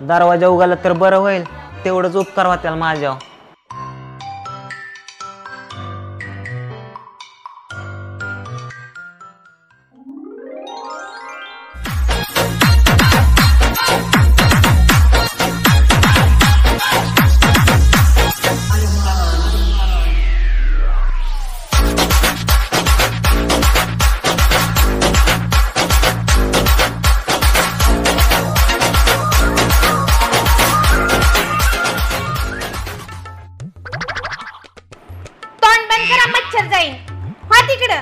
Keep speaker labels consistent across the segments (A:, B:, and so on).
A: दरवाजा उघडला तर बरं होईल, तेवढंच उपकार होत्याल माझ्यावर.
B: मच्छर जाईल हा तिकडं.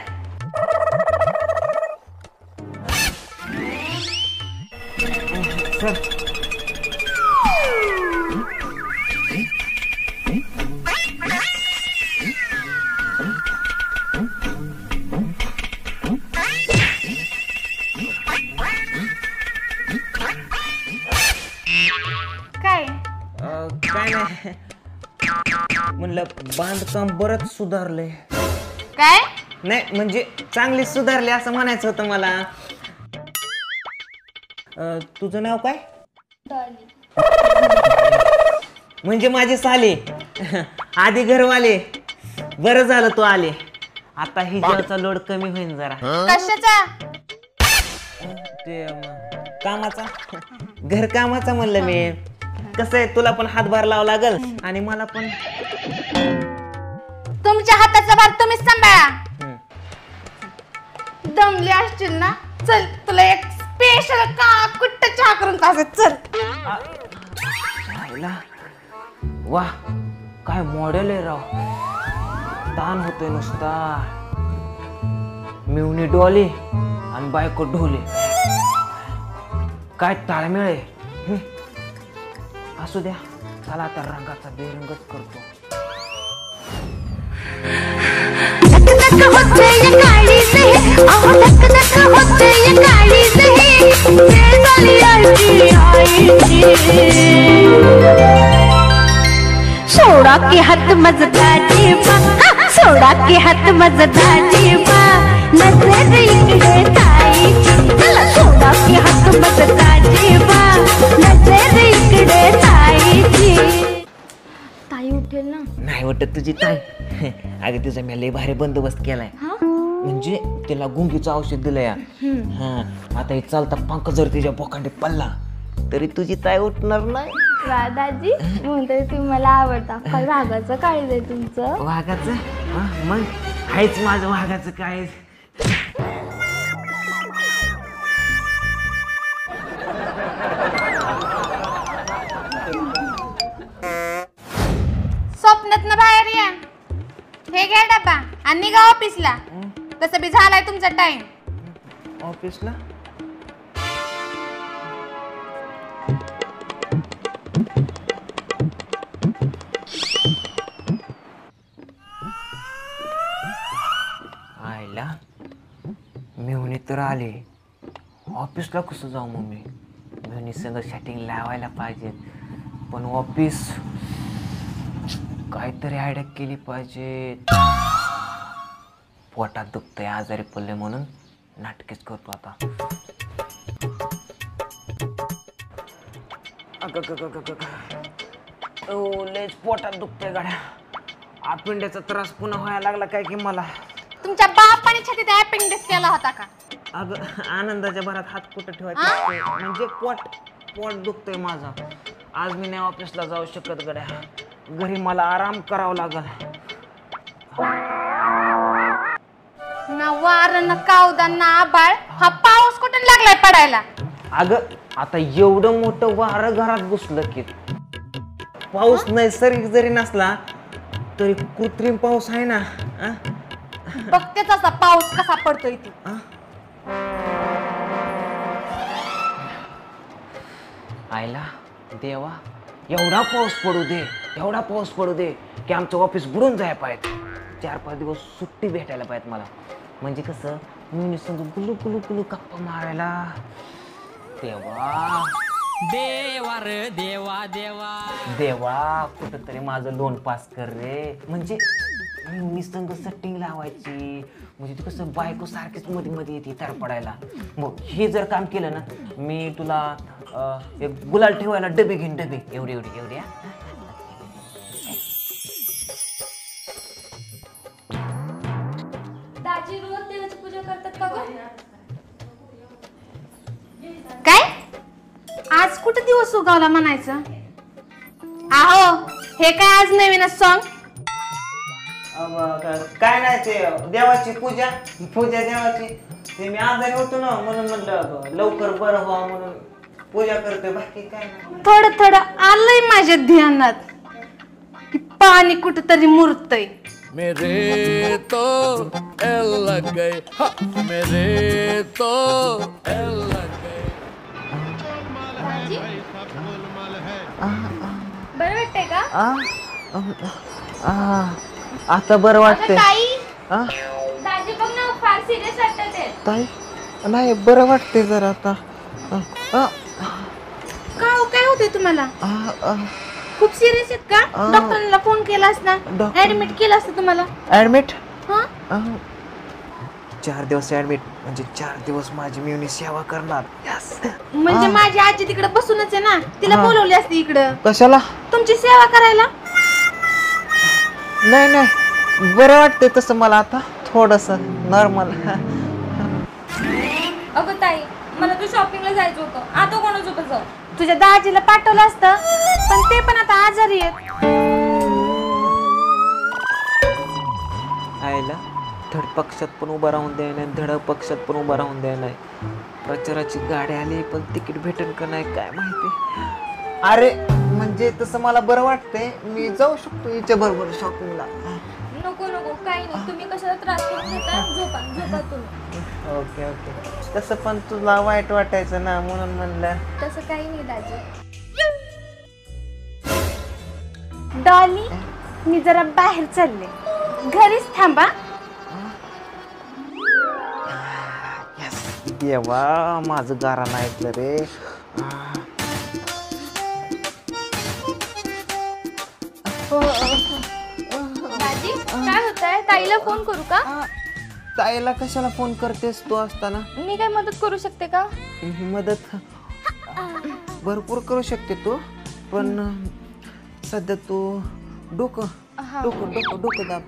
B: काय
A: काय नाही म्हणलं, बांधकाम बरंच सुधारलंय.
B: काय
A: नाही म्हणजे चांगली सुधारली असं म्हणायचं होतं मला. तुझं नाव काय? म्हणजे माझे साले आधी घरवाले. बरं झालं तू आले, आता हिच्याचा लोड कमी होईल जरा.
B: कशाचा?
A: ते कामाचा, घर कामाचा म्हणलं मी. कसं आहे, तुला पण हातभार लावा लागल आणि मला पण.
B: तुमच्या हाताचा भार तुम्हीच सांभाळा. दमली असशील ना, चल तुला एक स्पेशल का कुट्ट चहा करून पाहिजे. चल.
A: वाह, काय मॉडेल आहे राव. ताण होतोय नुसता. मिवणी डोली आणि बायको ढोले, काय ताळमेळ आहे. असू द्या, चला आता रंगाचा बेरंगच करतो.
C: सोडा के हात मजदाची मा, सोडा के हात मजदाची मा, नजर इकडे ताईची. सोडा के हात मजदाची मा, नजर इकडे ताईची. ताई उठेल ना?
A: नाही वाटत तुझी ताई. अगं तिचा मी लय भारी बंदोबस्त केलाय. म्हणजे तिला गुंगीचं औषध दिलंय. हा, आता हे चालता पंख जर तिच्या बोकांडीत पडला तरी तुझी ताई उठणार नाही.
C: दादाजी म्हणते तुम्ही मला आवडता. काय वाघाचं काळीज आहे तुमचं?
A: वाघाचं? मग आहेच माझं वाघाचं काळीज.
B: स्वप्नात ना बाहेर या. हे घ्या डबा आणि निघा ऑफिसला. तसं बी झालाय तुमचा टाइम.
A: ऑफिसला? आयला मेहुणी तर आले. ऑफिसला कसं जाऊ मम्मी? मेहुणी संग सेटिंग लावायला पाहिजे, पण ऑफिस काहीतरी आयडिया केली पाहिजे. पोटात दुखतंय, आजारी पडले म्हणून नाटकेच करतो आता. लयच पोटात दुखतंय गाड्या. अपेंडिक्सचा त्रास पुन्हा व्हायला लागला काय की मला.
B: तुमच्या बापाने छातीत अपेंडिक्स केला होता का?
A: अगं आनंदाच्या भरात हात कुठं ठेवायचं, म्हणजे पोट दुखतंय माझा. आज मी नाही ऑफिसला जाऊ शकत गड्या. घरी मला आराम करावा लागल.
B: ना वार ना कावदा ना आबाळ, हा पाऊस कुठून लागलाय पडायला?
A: अगं आता एवढं मोठं वारं घरात घुसलं की. पाऊस नैसर्गिक जरी नसला तरी कृत्रिम पाऊस आहे ना.
B: बघतेच असा पाऊस कसा पडतोय ती.
A: आयला देवा, एवढा पाऊस पडू दे, एवढा पाऊस पडू दे की आमचं ऑफिस बुडून जायला पाहिजे. 4-5 दिवस सुट्टी भेटायला पाहिजे मला. म्हणजे कसं मी संग गुलू गुलू गुलू गप्पा मारायला. देवा
D: देवा रे देवा देवा
A: देवा, कुठंतरी माझं लोन पास कर रे. म्हणजे मी संग सेटिंग लावायची म्हणजे ती कसं बायको सारखीच मध्ये मध्ये येते तडपडायला. मग हे जर काम केलं ना मी तुला एक गुलाल ठेवायला डबे घेईन डबे एवढी एवढी एवढी.
C: दाजी रोज देवाची पूजा करतात का गं?
B: काय आज कुठे दिवस उगवला म्हणायचं? आहो हे काय आज नवीनच सॉन्ग?
A: काय नाही ते देवाची पूजा पूजा देवाची ते मी आजारी होतो ना म्हणून म्हणलं लवकर बरं व्हावं म्हणून पूजा करतोय बाकी काय नाही.
B: थोडं थोडं आलंय माझ्या ध्यानात की पाणी कुठेतरी मुरतय.
D: मेरे तो एल लग गए हा, मेरे तो एल लग गए.
C: दाजी बरं वाटतंय का?
A: आता बरं
C: अगं
A: वाटतंय.
C: ताई
A: आ?
C: दाजी बघ ना फार सिरियस वाटत आहे.
A: ताई नाही बरं वाटतंय जरा आता.
B: काय होतंय तुम्हाला? खूप सिरियस आहेत का? डॉक्टरांना फोन केला असता ऍडमिट केलं असतं तुम्हाला.
A: ऍडमिट
B: हा
A: 4 दिवस ऍडमिट म्हणजे 4 दिवस माझी मेवणी सेवा करणार. यस.
B: म्हणजे माझी आजी तिकडे बसूनच आहे ना तिला बोलवली असती इकडं
A: कशाला?
B: तुमची सेवा करायला.
A: नाही नाही बरं वाटतंय तसं मला आता थोडस नॉर्मल.
C: अगं ताई मला तू शॉपिंगला जायचं होतं आता कोणासोबत जाऊ?
B: तुझ्या दाजीला पाठवलं असतं पण ते पण आता आजारी आहेत.
A: आईला धड पक्षात पण उभा राहून द्याय नाही धड पक्षात पण उभा राहून द्याय नाही. प्रचाराची गाडी आली पण तिकीट भेटेल का नाही काय माहिती. अरे म्हणजे तसं मला बरं वाटतंय मी जाऊ शकतो हिच्या बरोबर शॉपिंगला.
C: नको नको काही नाही तुम्ही कशाला त्रास करून घेता झोपा तुम्ही.
A: ओके ओके तसं पण तुला वाईट वाटायचं ना म्हणून म्हणलं.
C: तसं काही नाही दाजी.
B: डॉली मी जरा बाहेर चालले घरीच थांबा.
A: देवा माझं गारानं ऐकलं रे.
C: दाजी काय होतंय? ताईला फोन करू का?
A: ताईला कशाला फोन करतेस तू असताना?
C: मी काय मदत करू शकते का?
A: मदत भरपूर करू शकते तू पण सध्या तू डोकं डोकं डोकं डोकं दाब.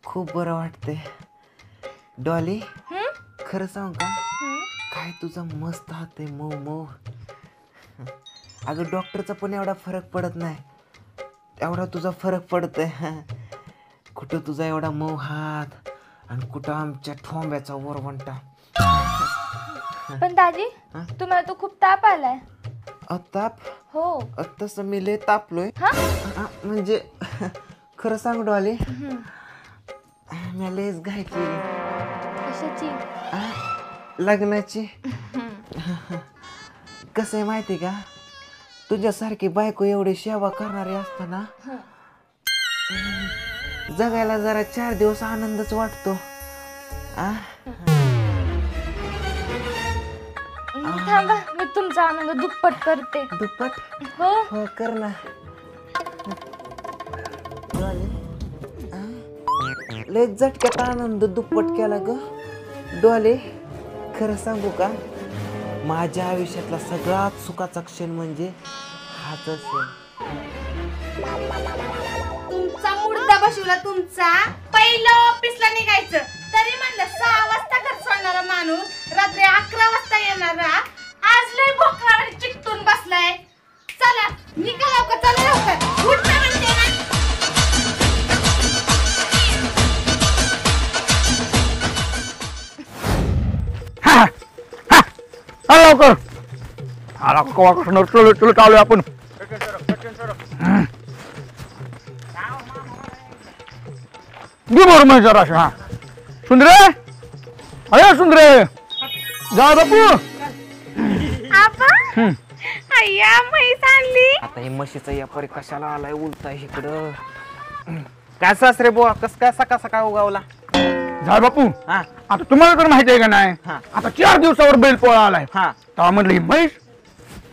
A: खूप बरं वाटते. डॉली खरं सांग का काय तुझा मस्त हात आहे मऊ मऊ. अगं डॉक्टरचा पण एवढा फरक पडत नाही एवढा तुझा फरक पडतोय. कुठं तुझा एवढा मऊ हात आणि कुठं आमच्या ठोंब्याचा वरवंटा.
C: पण दाजी तुम्हाला तो खूप ताप आलाय.
A: ताप?
C: हो.
A: तसं मी लय तापलोय. म्हणजे खरं सांग डॉली मी लयच घाई केली.
C: कशाची?
A: लग्नाची. कसं आहे माहिती का तुझ्यासारखी बायको एवढी सेवा करणारी असताना जगायला जरा 4 दिवस आनंदच वाटतो.
C: थांबा मी तुमचा आनंद दुप्पट करते.
A: दुप्पट?
C: हो
A: हो कर ना. लय झटक्यात आनंद दुप्पट केला ग. डोले खरं सांगू का माझ्या आयुष्यातला सगळ्यात सुखाचा क्षण म्हणजे हाच असेल.
B: तुमचा मुर्दा बसवला तुमचा. पहिलं ऑफिसला निघायचं तरी म्हणलं 6 वाजता घर सोडणारा माणूस रात्री 11 वाजता येणारा आज लय भोकळावर चिकटून बसलाय. चला निघा लवकर चला लवकर उठ ना म्हणते ना.
E: लवकर आला कवा चलत आलोय आपण. बरोबर जरा हा सुंदरे अरे सुंदरे जा बापू.
B: अय्या म्हैस आणली.
A: आता हे म्हशीचा यापारी कशाला आलाय उलताय इकडं. काय सासरे बुवा कस काय सकाळ सकाळ उगावला.
E: जा बापू
A: हा
E: आता तुम्हाला तर माहिती आहे का नाही
A: हा.
E: आता 4 दिवसावर बैल पोळा आलाय.
A: हा
E: तेव्हा म्हणलं ही म्हैस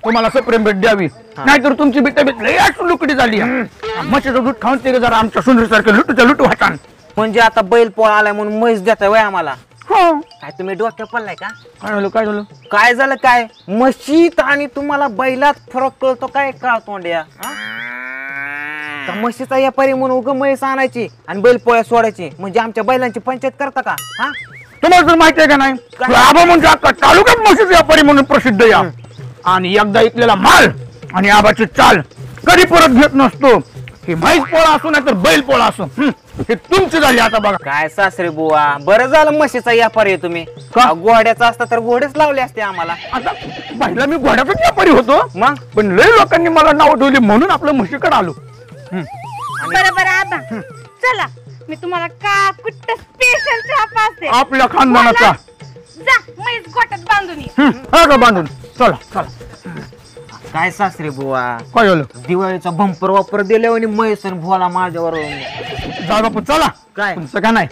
E: तुम्हाला सप्रेम भेट द्यावी नाहीतर तुमची बी तब्येत लय लुकडी झाली म्हशीचं दूध खाऊन ते जरा आमच्या सुंदरीसारखं लुटूच्या लुटू हातान.
A: म्हणजे आता बैल पोळ आलाय म्हणून म्हैस देताय वय आम्हाला.
E: हो.
A: काय तुम्ही डोक्यात पडलाय का?
E: काय झालं काय झालं?
A: काय झालं काय? म्हशीत आणि तुम्हाला बैलात फरक कळतो काय काळ तोंड्या? म्हशीचा व्यापारी म्हणून उग म्हैस आणायची आणि बैल पोळ्या सोडायची म्हणजे आमच्या बैलांची पंचायत करता का? हा
E: तुम्हाला तर माहिती आहे का नाही? आबा म्हणजे अख्खा तालुक्यात म्हशीचा व्यापारी म्हणून प्रसिद्ध या. आणि एकदा इकलेला माल आणि आबाची चाल कधी परत घेत नसतो. ही म्हैस पोळा असो नाही तर बैल पोळा असो हे तुमची झाली आता बघा.
A: काय सासरे बुवा, बरं झालं म्हशीचा व्यापारी आहे तुम्ही. घोड्याचा असता तर घोडेच लावले असते आम्हाला.
E: आता पहिला मी घोड्याचाच व्यापारी होतो
A: मग
E: पण लय लोकांनी मला नाव ठेवले म्हणून आपलं म्हशीकडे आलो.
B: बरोबर आबा चला मी तुम्हाला का कुठं स्पेशल चहा पाजते.
E: आपल्या खानदानाचा
B: जा म्हैस गोट्यात बांधून ये.
E: हा का बांधून चला चला.
A: काय सासरे बुवा,
E: काय झालं?
A: दिवाळीचा बंपर वापर दिले आणि म्हैस आणि भोला माझ्यावर.
E: जा बापू चला.
A: काय?
E: तुमचं का नाही?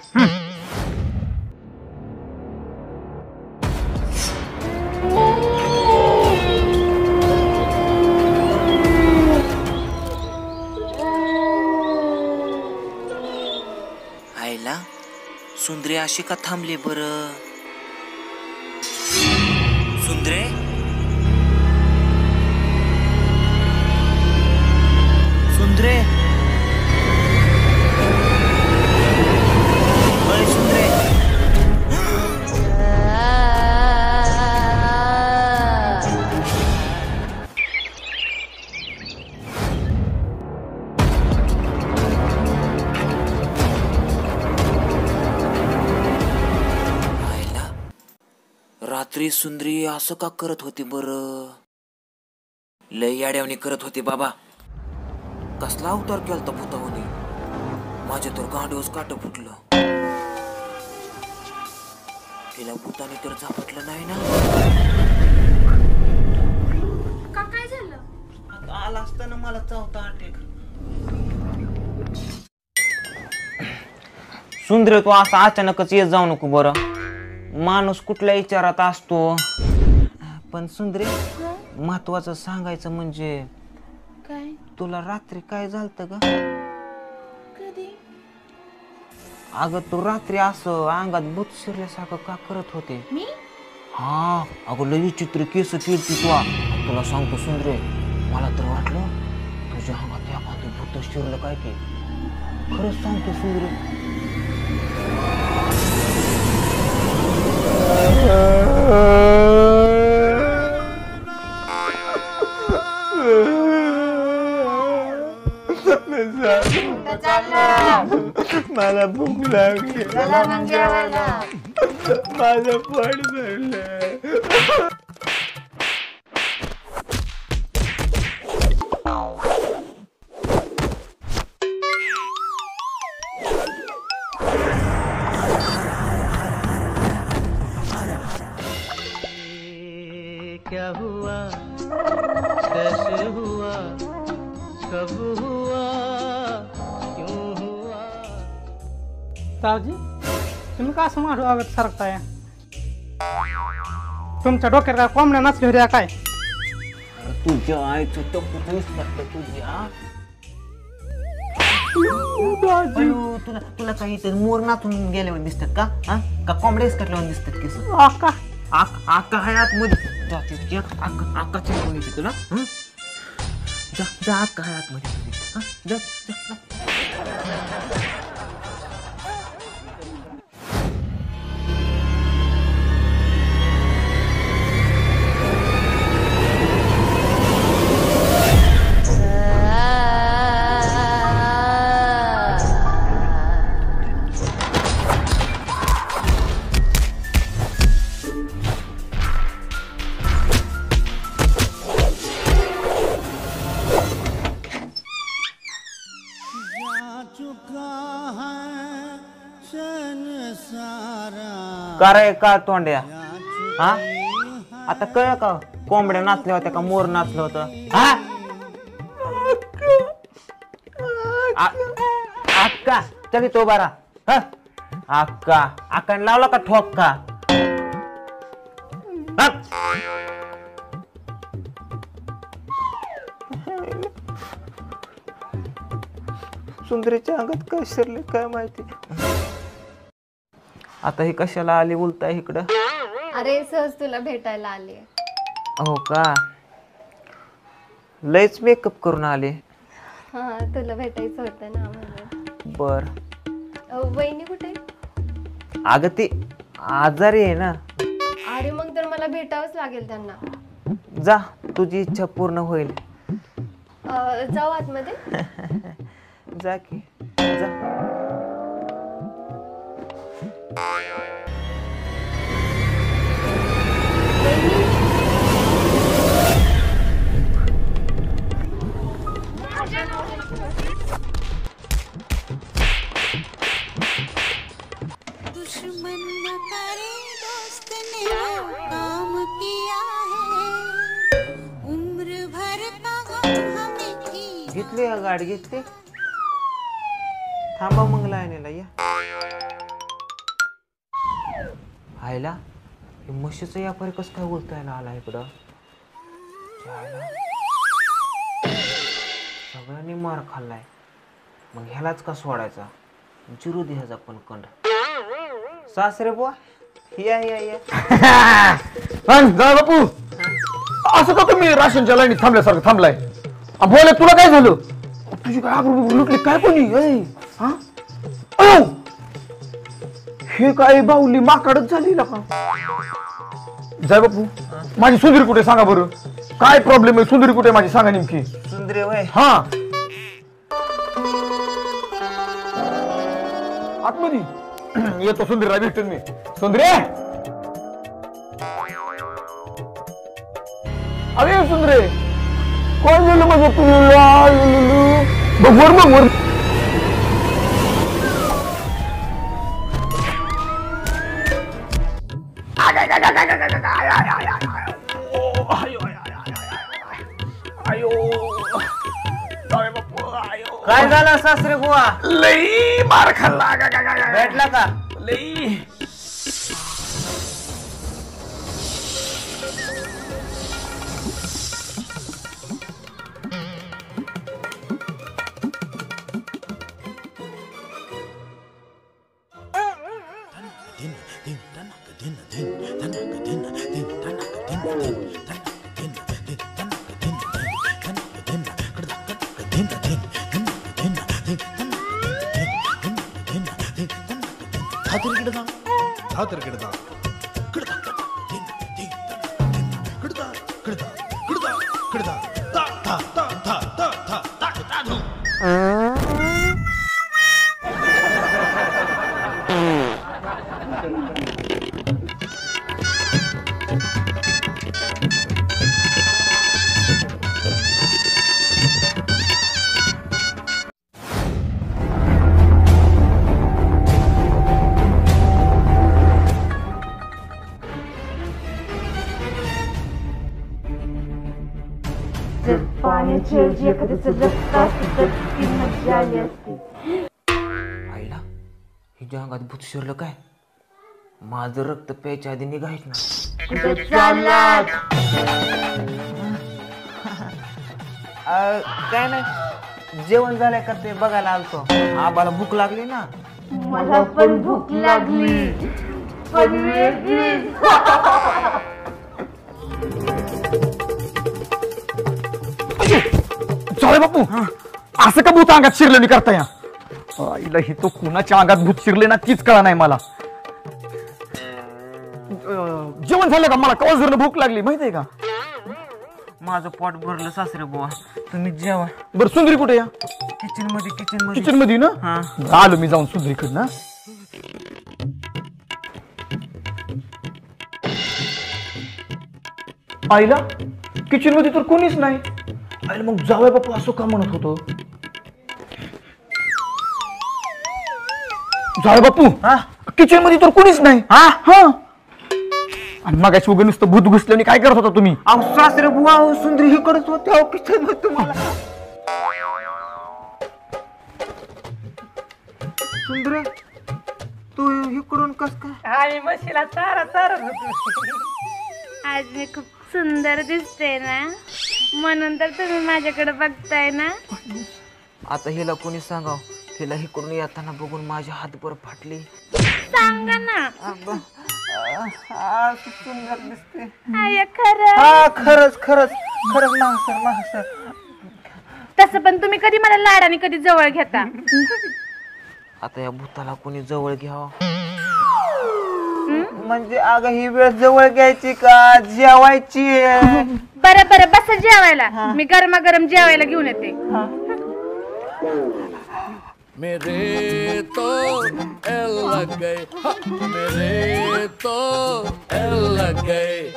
A: आईला सुंदरे अशी का थांबली बर? सुंदरे सुंदरे अरे सुंदरे रात्री सुंदरी असं का करत होती बर? लय याड्यावणी करत होती बाबा. कसला अवतार केलता भूतावनी. माझ्या तर गांडोस काट फुटलं. तिला भूताने तर झापटलं नाही ना?
B: का काय झालं?
A: आता आला असताना मला चौथा अटॅक. सुंदर तू असं अचानकच येत जाऊ नको बरं. माणूस कुठल्या विचारात असतो. पण सुंदरी महत्वाचं सांगायचं म्हणजे
B: काय?
A: तुला रात्री काय झालतं ग?
B: कधी?
A: अगं तू रात्री असं अंगात भूत शिरल्यासारखं का करत होते?
B: मी?
A: हा अगं लय विचित्र केस केलती तुला सांगतो सुंदरे, मला तर वाटलं तुझ्या अंगात एखादं भूत शिरलं काय की. खरंच सांगतो सुंदरे.
E: मला भूक लागली. माझं पोट भरलं.
F: क्या हुआ कैसे हुआ कब हुआ क्यों हुआ?
G: तावजी तुम्ही का असं माझं वागत सारखताय? तुमच्या डोक्यात काय कोंबड्या नाचल्या होत्या काय?
A: तुझ्या आईचं टपूस म्हटलं तुझ्या. तुला काही तर मोर नाचून गेल्यावर दिसतात का? हा का कोंबड्याच कटल्यावर दिसतात केस?
G: आका
A: आका हयात मध्ये आकाच्या घेऊन येते तुला. जा जा आका हयात मध्ये. जा जा. का रे का तोंड्या? हा आता कळ का कोंबड्या नाचल्या होत्या का मोर नाचलं होतं? हा अक्का चल तो बारा. अक्का अक्काने लावला का ठोका? सुंदरीच्या अंगात काय शिरले काय माहिती. आता ही कशाला आली बोलताय इकडं?
C: अरे सहज तुला भेटायला आली.
A: हो का? लयच मेकअप करून आले.
C: हा तुला भेटायचं होतं ना म्हणून.
A: बर.
C: वहिनी कुठे?
A: अगं ती आजारी आहे ना.
C: अरे मग तर मला भेटावंच लागेल त्यांना.
A: जा तुझी इच्छा पूर्ण होईल.
C: जाऊ आतमध्ये.
A: जा की जा.
H: दुश्मन न करे दोस्त ने वो काम किया है उम्र भर का गम हमें की.
A: घेतली का गाडी घेतली? थांबा मग लाईनीला या. आयला हे म्हशीचं व्यापारी कसं काय बोलताय आला इकडं? सगळ्यांनी मार खाल्लाय मग ह्यालाच का सोडायचा? जिरू दे ह्याचा पण कंड. सासरे बुवा या या या.
E: जा बापू. असं का तुम्ही राशनच्या लाईनीत थांबल्यासारखं थांबलाय? बोले तुला काय झालं? तुझी काय आबरू लुटली काय कोणी? हा अयो हे काय बाहुली माकडच झाली का? जाय बापू माझी सुंदरी कुठे सांगा बरं. काय प्रॉब्लेम आहे? सुंदरी कुठे माझी सांगा नेमकी.
A: सुंदरी वय
E: हा आतमध्ये येतो. सुंदरीला भेटून मी. सुंदरी अरे सुंदरे कोण झालं माझं तुला? बघ वर
A: काय झालं सासरे बुवा?
E: लई मार खाल्ला.
A: भेटला का?
E: लई
A: आईला हिच्या अंगात भूत शिरलं काय? माझं रक्त प्यायच्या आधी निघायच ना. काय नाही जेवण झालंय का ते बघायला आलतो. आबाला भूक लागली ना.
C: मला पण भूक लागली.
E: चालेल बापू. असं का भूत अंगात शिरलेली करताय? आईला हे तो कुणाच्या अंगात भूत शिरले ना तीच कळा नाही मला. जेवण झालं का? मला कवा जर भूक लागली माहितीये का?
A: माझं पोट भरलं सासरे बुवा. तुम्ही जेवा.
E: बरं सुंदरी कुठे? या
A: किचन
E: मध्ये ना.
A: हा
E: आलो मी जाऊन सुंदरीकडनं. आईला किचन मध्ये तर कोणीच नाही. आईला मग जावय बापू असं का म्हणत होतो? जावय बापू किचन मध्ये तर कोणीच नाही. हा हा आणि मगाशी वगैरे नुसतं भूत घुसल्याने काय करत होता तुम्ही?
A: अहो सासरे बुवा सुंदरी हे करत होते किचन मध्ये. तुम्हाला सुंदरे तू इकडून कस काय?
G: आणि म्हशीला चारा चारत होतो.
B: आज मी खूप सुंदर दिसते ना म्हणून तर तुम्ही माझ्याकडे बघताय ना.
A: आता हिला कोणी सांगाव तिला इकडून येताना बघून माझी हातभर फाटली.
B: सांगा ना.
A: सुंदर दिसते.
B: आय खरं.
A: हा खरंच खरंच खरंच मागसर.
B: तसं पण तुम्ही कधी मला लाडाने कधी जवळ घेता.
A: आता या भूताला कोणी जवळ घ्यावं म्हणजे अगं ही वेळ जवळ घ्यायची का जेवायची?
B: बरं बरं बस जेवायला. मी गरमागरम जेवायला घेऊन येते.
D: मेरे तो एल लग गए, हाँ, मेरे तो एल लग गए.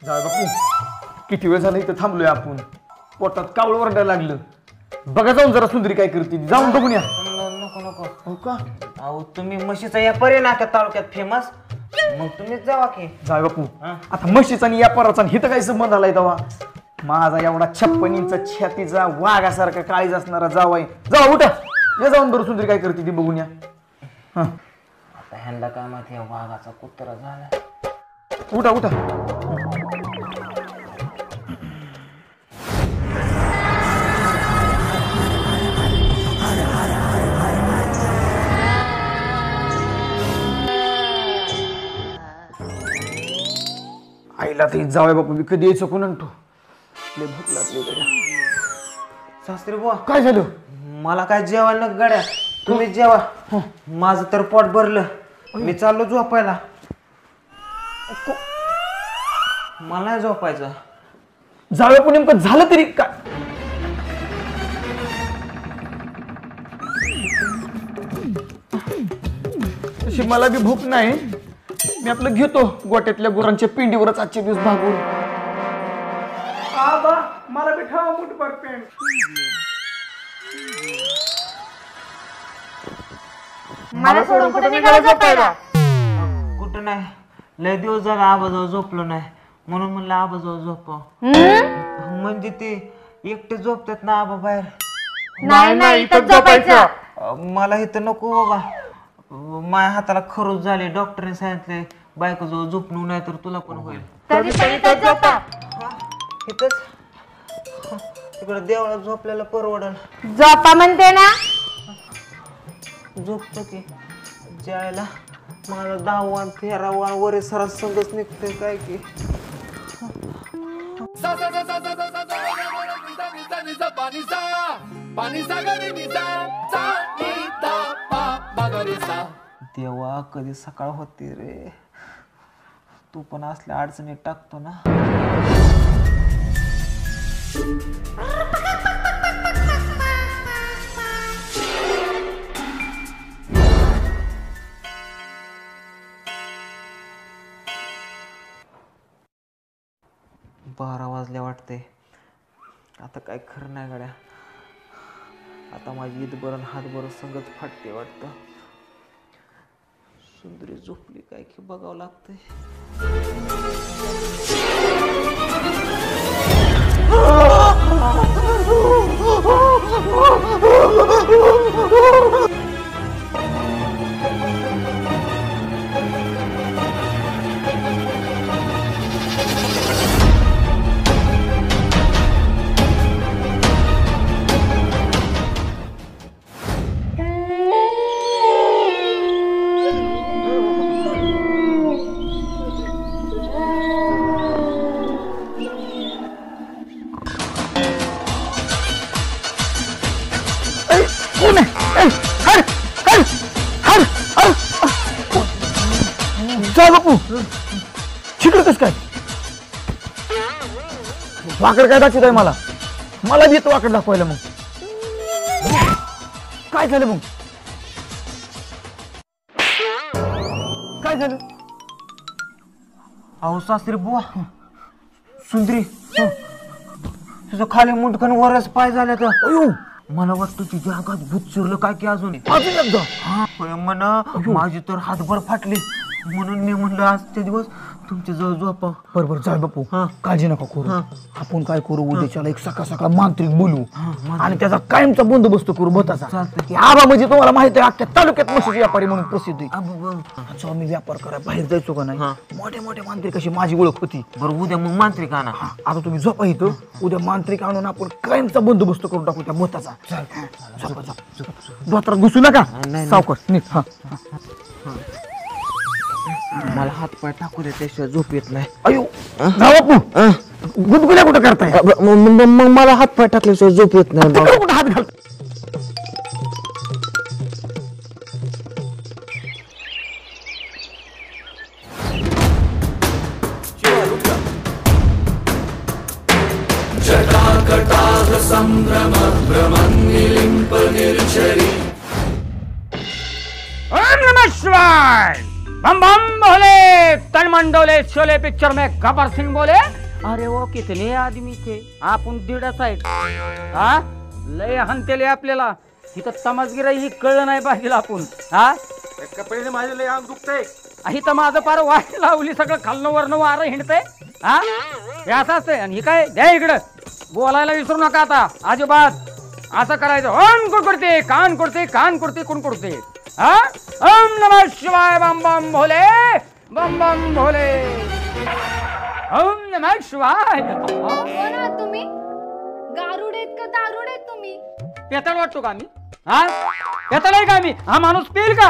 E: जाय बापू, किती वेळ झाला इथं थांबलोय आपण. पोटात कावळ वरडायला लागलं. बघा जाऊन जरा सुंदरी काय करते, जाऊन बघून या.
A: नको नको.
E: हो का?
A: अहो तुम्ही म्हशीचा व्यापारी ना त्या तालुक्यात फेमस, मग तुम्हीच जावा की.
E: जाय बापू, आता म्हशीचा आणि व्यापाराचा हिथं काही संबंध आलाय तेव्हा? माझा एवढा 56 इंच छातीचा वाघासारखा काळीज असणारा जावाय. जावा उठा, या जाऊन बरं सुंदरी काय करते ती बघून या.
A: आता ह्यांना काय माहिती वाघाचा कुत्रा झाला.
E: उठा उठा. आईला ते जाऊया बापू, मी कधी यायचं कोण आणतो. लय भूक लागली गड्या.
A: सासरी बुवा
E: काय झालं?
A: मला काय जेवायला नको गड्या, तुम्ही जेवा. माझं तर पोट भरलं, मी चाललो झोपायला. मला नाही झोपायचं.
E: जाऊया पण नेमकं झालं तरी का? तशी मला बी भूक नाही. मी आपलं घेतो गोट्यातल्या गुरांच्या पिंडीवरच आजचे दिवस भागून. मला बी ठेवा मुठभर पेंट.
B: मला सोडून कुठे निघाला झोपायला?
A: कुठं नाही, लय दिवस झाला आबाजवळ झोपलो नाही, म्हणून म्हणलं आबाजवळ झोपाव. म्हणजे ते एकटे झोपतात ना आबा बाहेर.
B: नाही इथं झोपायचं.
A: मला इथं नको बाबा, माझ्या हाताला खरूच झाले. डॉक्टरने सांगितले बायकोजवळ झोपणू नाही तर तुला पण होईल.
B: तरी पण इथं झोपा.
A: इथंच तिकडे देवळात झोपलेला परवडल.
B: झोपा म्हणते ना.
A: झोपतो की जायला मला 10वान 13वान वरे सरा संगच निघतोय काय की.
D: सा सा सा सा सा सा सा सा सा सा सा पानी सा पानी सा गरी नि सा सा नि ता पा मा गरी सा.
A: देवा कधी सकाळ होती रे, तू पण असल्या अडचणीत टाकतो ना. बारा वाजल्या वाटते. आता काय खरं नाही गड्या. आता माझी ईद बरं हात बरं संगत फाटते वाटतं. सुंदरी झोपली काय की बघावं लागतंय.
E: जा बापू, शिकतच काय वाकड काय दाखवत आहे मला. मला बी येतो वाकड दाखवायला. मग काय झालं? मग काय झालं?
A: अहो सासरी बुवा, सुंदरी तुझं खाली मुंडकन वरच पाय झाले तर.
E: अयो,
A: मला वाटतं तुझ्या अंगात भूत शिरलं काय की अजून.
E: अजून एकदा?
A: हा म्हण माझी तर हातभर फाटली. म्हणून मी म्हणलं आजच्या दिवस तुमच्या जवळ झोपा.
E: बरोबर जा बापू काळजी नका करू. आपण काय करू उद्याच्याला एक सकाळ सकाळ मांत्रिक बोलू आणि त्याचा कायमचा बंदोबस्त करू भताचा. आबा म्हणजे तुम्हाला माहिती आहे अख्ख्या तालुक्यात म्हशीचे व्यापारी म्हणून प्रसिद्ध आहे. जेव्हा मी व्यापार करायला बाहेर जायचो का नाही मोठ्या मोठ्या मांत्रिक अशी माझी ओळख होती.
A: बरं उद्या मग मांत्रिक आणा.
E: आता तुम्ही झोपा इथं उद्या मांत्रिक आणून आपण कायमचा बंदोबस्त करून टाकू त्या भताचा. धोत्रात घुसू नका सावकाश नीट. हा
A: मला हात पाय टाकू दे त्याशिवाय झोप येत नाही.
E: अयो जा बापू गुदगुल्या कुठं करताय?
A: मग मला हात पाय टाकल्याशिवाय झोप येत नाही.
E: तिकडे कुठं हात घाल?
G: ओम नमः शिवाय बम बम भोले तन मंडोले शोले पिक्चर में गब्बर सिंह बोले अरे वो कितने आदमी थे आपण दीडच आहेत. हा लय हनतेले आपल्याला इथं समजगिरा ही कळलं नाही पाहिजे आपण. हा कपडे माझे लय अंग दुखतंय. इथं माझं पार वाट लावली सगळं खालनं वरनं वारं हिंडतंय. हा हे असं असतंय. आणि ही काय द्या इकडं बोलायला विसरू नका आता अजिबात. असं करायचं ओम कुडकुडते कान कुडते कान कुडते कुण कुडते. हा ओम नमः शिवाय बम बम भोले बम बम भोले ओम नमः शिवाय.
C: कोण आहात तुम्ही? गारुड आहेत का दारुड आहेत तुम्ही?
G: पेताळ वाटतो का मी? हा पेताळ आहे का मी? हा माणूस पेल का?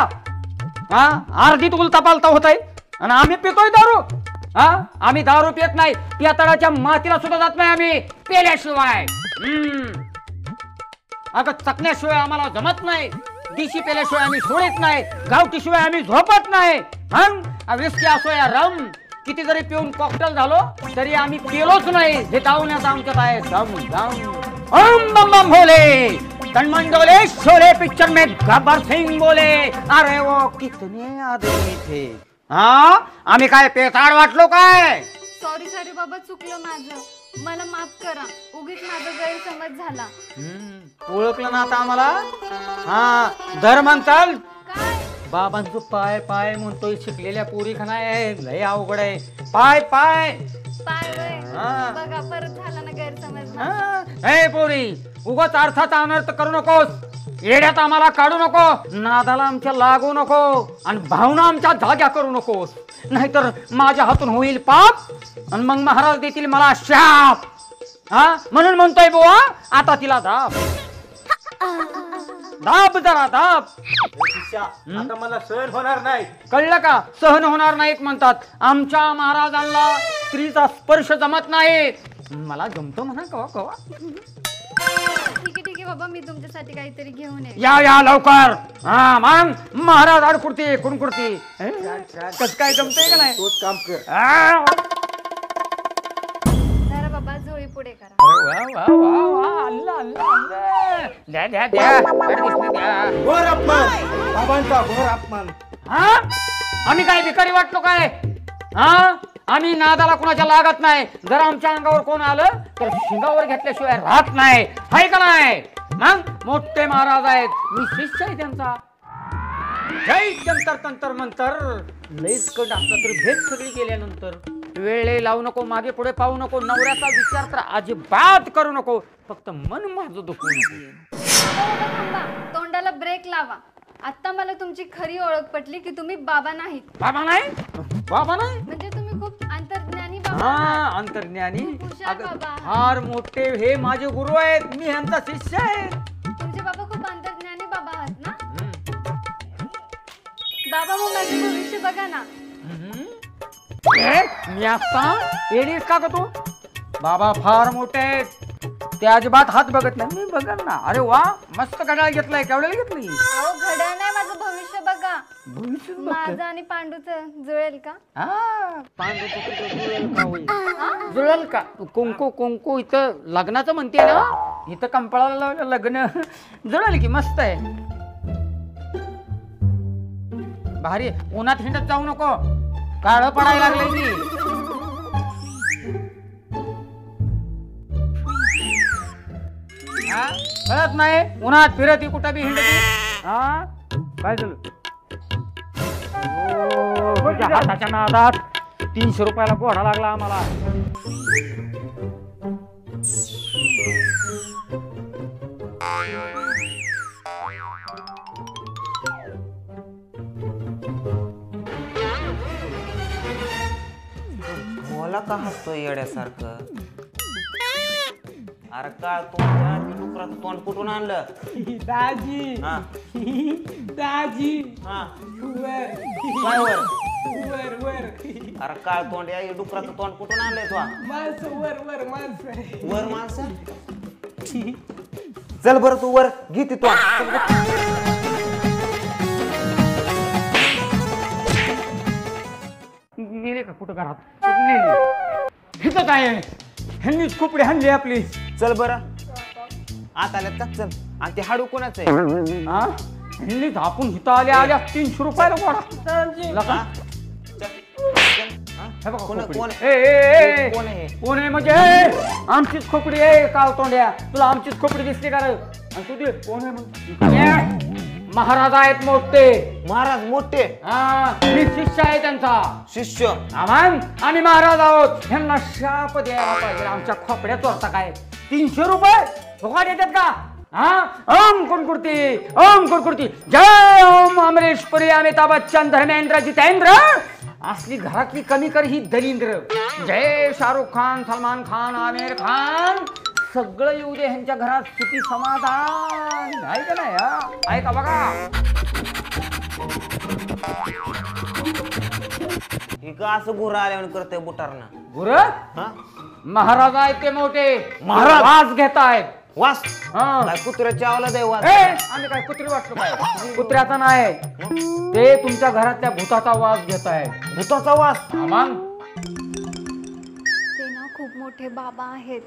G: हा अर्धीत उलता पालता होत आहे आणि आम्ही पितोय दारू. हा आम्ही दारू पित नाही. पेताळाच्या मातीला सुद्धा जात नाही आम्ही पेल्याशिवाय. अगं चकण्याशिवाय आम्हाला जमत नाही. दिशी पेल्याशिवाय आम्ही सोडत नाही. गावठीशिवाय आम्ही झोपत नाही. विस्की असो या रम किती जरी पिऊन कॉकटेल झालो तरी आम्ही पेलोच नाही. हे धावण्याचं आमच्यात आहे दम दम. ओम बम बम भोले तन्मंडोले शोले पिक्चर में गब्बर सिंह बोले अरे वो कितने आदमी थे. हा आम्ही काय पेताड वाटलो काय?
C: सॉरी सॉरी बाबा चुकलं माझं. मला माफ करा. उगीच माझा गैरसमज झाला.
G: ओळखलं ना आता आम्हाला? हा धर मग चाल.
C: काय?
G: बाबांचं पाय पाय म्हणतोय शिकलेल्या पोरी खाना आहे लय अवघड आहे. पाय पाय
C: पाय वय
G: हा.
C: बघा परत झाला ना गैरसमज.
G: ए पोरी उगाच अर्थाचा अनर्थ करू नकोस. येड्यात आम्हाला काढू नको. नादाला आमच्या लागू नको आणि भावना आमच्या जाग्या करू नकोस. नाहीतर माझ्या हातून होईल पाप आणि मग महाराज देतील मला शाप. हा म्हणून म्हणतोय बुवा आता तिला दाब दाब जरा दाब.
E: आता मला सहन होणार नाही.
G: कळलं का? सहन होणार नाहीत म्हणतात. आमच्या महाराजांना स्त्रीचा स्पर्श जमत नाही. मला जमतो म्हणा कवा कवा.
C: ठीक आहे बाबा मी तुमच्यासाठी काहीतरी घेऊन ये.
G: या लवकर. हा मग महाराज अडकुडते कुणकुडते. कस काय जमतंय का नाही?
E: तोच काम कर.
C: जरा बाबा जोळी पुढे करा.
G: अरे वा वा वा वा अल्ला अल्ला अल्ला. द्या द्या द्या
E: घोर अपमान बाबांचा घोर अपमान.
G: हा आम्ही काय भिकारी वाटलो काय? हा आम्ही नादाला कुणाच्या लागत नाही. जर आमच्या अंगावर कोण आलं तर शिंगावर घेतल्याशिवाय राहत नाही. हाय का नाही? मग मोठे महाराज आहेत. मी शिष्य आहे त्यांचा. जय जंतर तंतर मंतर लईच कड असला तरी भेट सगळी गेल्यानंतर वेळ लावू नको. मागे पुढे पाहू नको. नवऱ्याचा विचार तर अजिबात करू नको. फक्त मन माझं दुखवू नको.
C: थांबा तोंडाला ब्रेक लावा. आता मला तुमची खरी ओळख पटली की तुम्ही बाबा नाहीत.
G: बाबा नाही? बाबा नाही
C: म्हणजे तुम्ही खूप अंतर्ज्ञानी बाबा
G: हा
C: आहात.
G: अंतर्ज्ञानी.
C: हुशार
G: अगं,
C: बाबा आहात.
G: फार मोठे हे माझे गुरु आहेत. मी यांचा शिष्य आहे.
C: तुमचे बाबा खूप अंतर्ज्ञानी बाबा आहात ना? बाबा मग माझे भविष्य बघा ना.
G: मी असता येडीस का ग तू? बाबा फार मोठे आहेत. ते अजिबात हात बघत नाही. मी बघन ना. अरे वा मस्त घड्याळ घेतलाय. केवढ्याला घेतली?
C: अहो घड्याळ नाही माझं भविष्य बघा.
G: भविष्य
C: माझं आणि पांडूचं जुळेल का?
G: जुळेल का? कुंकू कुंकू इथं लग्नाचं म्हणते ना. इथं कंपळाला लग्न जुळेल की मस्त आहे. भारी. उन्हात हिंडत जाऊ नको. काळं पडायला लागलंय की. कळत नाही उन्हात फिरती कुठं बी हिंडती. हा काय झालं? तुझ्या हाताच्या नादात 300 रुपयाला घोडा लागला आम्हाला.
A: मला का हसतोय येड्यासारखं? अरे का डुकराचं तोंड कुठून आणलं?
I: दाजी
A: हा
I: दाजी
A: हा
I: वर
A: काय वर?
I: वर वर
A: अरे काळ तोंड या डुकराचं तोंड कुठून आणलंय तू?
I: माणसं वर वर माणसं
A: वर माणसं? चल बरं तू वर घे ती तोंड.
G: नेले का कुठं घरात? नेले इथं काय आहे? ह्यांनीच कपडे हाणले आपली.
A: चल बरं आत आल्यात का? चल. आणि ते हाडू कोणाचं आहे?
G: हा ह्यांनीच आपण इथं आल्या 300 रुपयाला घोडा लका. हे बघा
A: कोण-
G: खोपडी.
A: कोण-
G: ए, ए, ए, ए.
A: कोण आहे?
G: कोण आहे म्हणजे ए, आमचीच खोपडी आहे काळ तोंड्या. तुला आमचीच खोपडी दिसली का रे? आणि तू दे कोण आहे म्हणजे? महाराज आहेत मोठे.
A: महाराज मोठे
G: हा मी शिष्य आहे त्यांचा.
A: शिष्य.
G: आम्ही महाराज आहोत. ह्यांना शाप द्यायला पाहिजे. आमच्या खोपड्या चोरता काय 300 रुपये फुकट देतात का? हा ओम कुरकुरती ओम कुरकुरती. जय ओम अमरीशपुरी अमिताभ बच्चन धर्मेंद्र जितेंद्र. असली घरातली कमी कर ही दलिंद्र. जय शाहरुख खान सलमान खान आमिर खान सगळं येऊ दे ह्यांच्या घरात सुखी समाधान आहे का नाही? आहे का बघा?
A: हे का असं गुरा आल्यावर करतोय बुटारना?
G: गुर
A: हा
G: महाराज आहेत ते मोठे.
A: महाराज?
G: वास घेत आहेत.
A: वास?
G: हा.
A: काय कुत्र्याच्या आवला दे वास?
G: आम्ही काय कुत्री वाटतो काय? कुत्र्याचा नाही ते तुमच्या घरातल्या भूताचा वास घेत आहे.
A: भूताचा वास?
G: मग
C: ते ना खूप मोठे बाबा आहेत.